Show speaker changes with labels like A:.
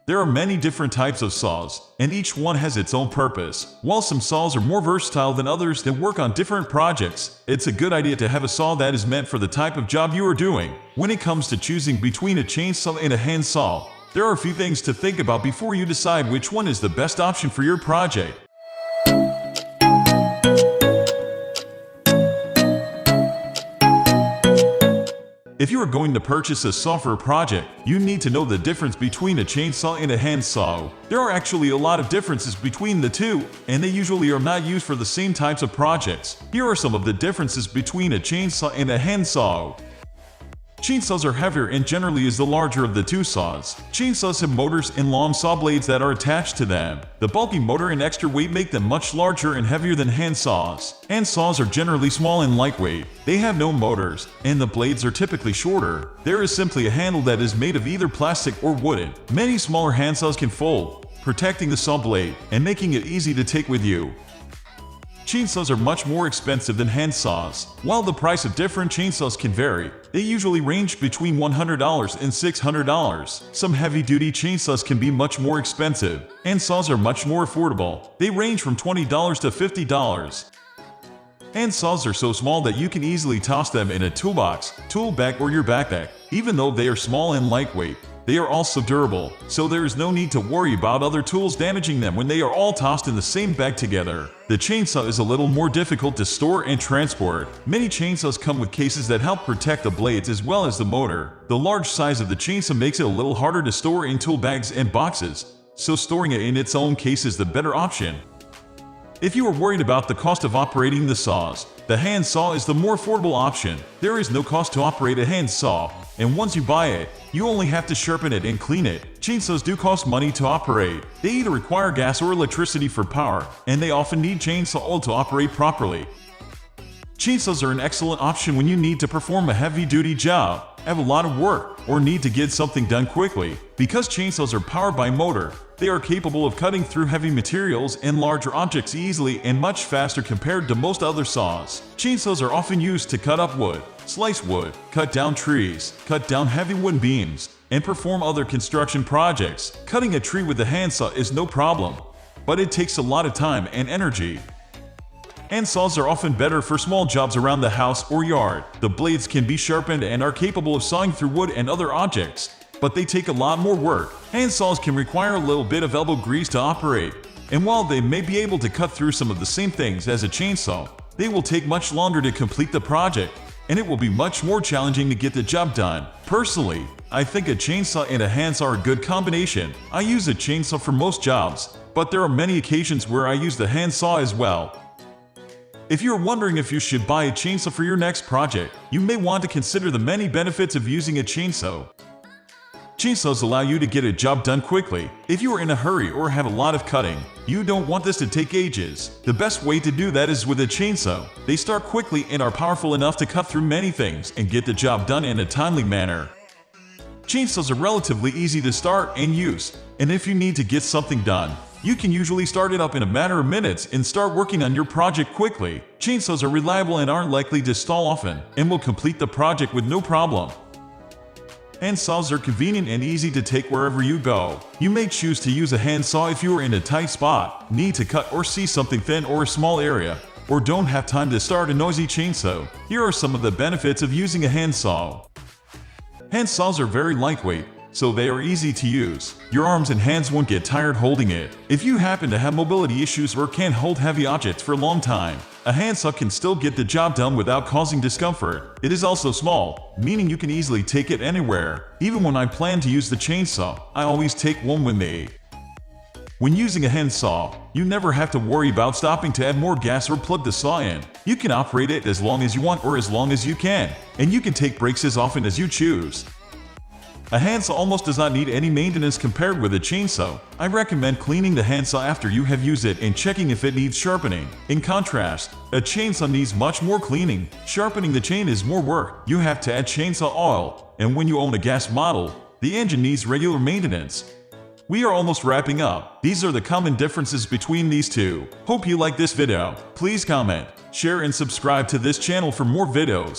A: There are many different types of saws, and each one has its own purpose. While some saws are more versatile than others that work on different projects, it's a good idea to have a saw that is meant for the type of job you are doing. When it comes to choosing between a chainsaw and a handsaw, there are a few things to think about before you decide which one is the best option for your project. If you are going to purchase a saw for a project, you need to know the difference between a chainsaw and a handsaw. There are actually a lot of differences between the two, and they usually are not used for the same types of projects. Here are some of the differences between a chainsaw and a handsaw. Chainsaws are heavier and generally is the larger of the two saws. Chainsaws have motors and long saw blades that are attached to them. The bulky motor and extra weight make them much larger and heavier than handsaws. Handsaws are generally small and lightweight. They have no motors, and the blades are typically shorter. There is simply a handle that is made of either plastic or wooden. Many smaller handsaws can fold, protecting the saw blade and making it easy to take with you. Chainsaws are much more expensive than handsaws. While the price of different chainsaws can vary, they usually range between $100 and $600. Some heavy-duty chainsaws can be much more expensive. Handsaws are much more affordable. They range from $20 to $50. Handsaws are so small that you can easily toss them in a toolbox, tool bag, or your backpack. Even though they are small and lightweight, they are also durable, so there is no need to worry about other tools damaging them when they are all tossed in the same bag together. The chainsaw is a little more difficult to store and transport. Many chainsaws come with cases that help protect the blades as well as the motor. The large size of the chainsaw makes it a little harder to store in tool bags and boxes, so storing it in its own case is the better option. If you are worried about the cost of operating the saws, the handsaw is the more affordable option. There is no cost to operate a handsaw, and once you buy it, you only have to sharpen it and clean it. Chainsaws do cost money to operate. They either require gas or electricity for power, and they often need chainsaw oil to operate properly. Chainsaws are an excellent option when you need to perform a heavy-duty job, have a lot of work, or need to get something done quickly. Because chainsaws are powered by motor, they are capable of cutting through heavy materials and larger objects easily and much faster compared to most other saws. Chainsaws are often used to cut up wood, slice wood, cut down trees, cut down heavy wooden beams, and perform other construction projects. Cutting a tree with a handsaw is no problem, but it takes a lot of time and energy. Handsaws are often better for small jobs around the house or yard. The blades can be sharpened and are capable of sawing through wood and other objects, but they take a lot more work. Handsaws can require a little bit of elbow grease to operate, and while they may be able to cut through some of the same things as a chainsaw, they will take much longer to complete the project, and it will be much more challenging to get the job done. Personally, I think a chainsaw and a handsaw are a good combination. I use a chainsaw for most jobs, but there are many occasions where I use the handsaw as well. If you are wondering if you should buy a chainsaw for your next project, you may want to consider the many benefits of using a chainsaw. Chainsaws allow you to get a job done quickly. If you are in a hurry or have a lot of cutting, you don't want this to take ages. The best way to do that is with a chainsaw. They start quickly and are powerful enough to cut through many things and get the job done in a timely manner. Chainsaws are relatively easy to start and use, and if you need to get something done, you can usually start it up in a matter of minutes and start working on your project quickly. Chainsaws are reliable and aren't likely to stall often, and will complete the project with no problem. Handsaws are convenient and easy to take wherever you go. You may choose to use a handsaw if you are in a tight spot, need to cut or see something thin or a small area, or don't have time to start a noisy chainsaw. Here are some of the benefits of using a handsaw. Handsaws are very lightweight, so they are easy to use. Your arms and hands won't get tired holding it. If you happen to have mobility issues or can't hold heavy objects for a long time, a handsaw can still get the job done without causing discomfort. It is also small, meaning you can easily take it anywhere. Even when I plan to use the chainsaw, I always take one with me. When using a handsaw, you never have to worry about stopping to add more gas or plug the saw in. You can operate it as long as you want or as long as you can, and you can take breaks as often as you choose. A handsaw almost does not need any maintenance compared with a chainsaw. I recommend cleaning the handsaw after you have used it and checking if it needs sharpening. In contrast, a chainsaw needs much more cleaning. Sharpening the chain is more work. You have to add chainsaw oil, and when you own a gas model, the engine needs regular maintenance. We are almost wrapping up. These are the common differences between these two. Hope you like this video. Please comment, share and subscribe to this channel for more videos.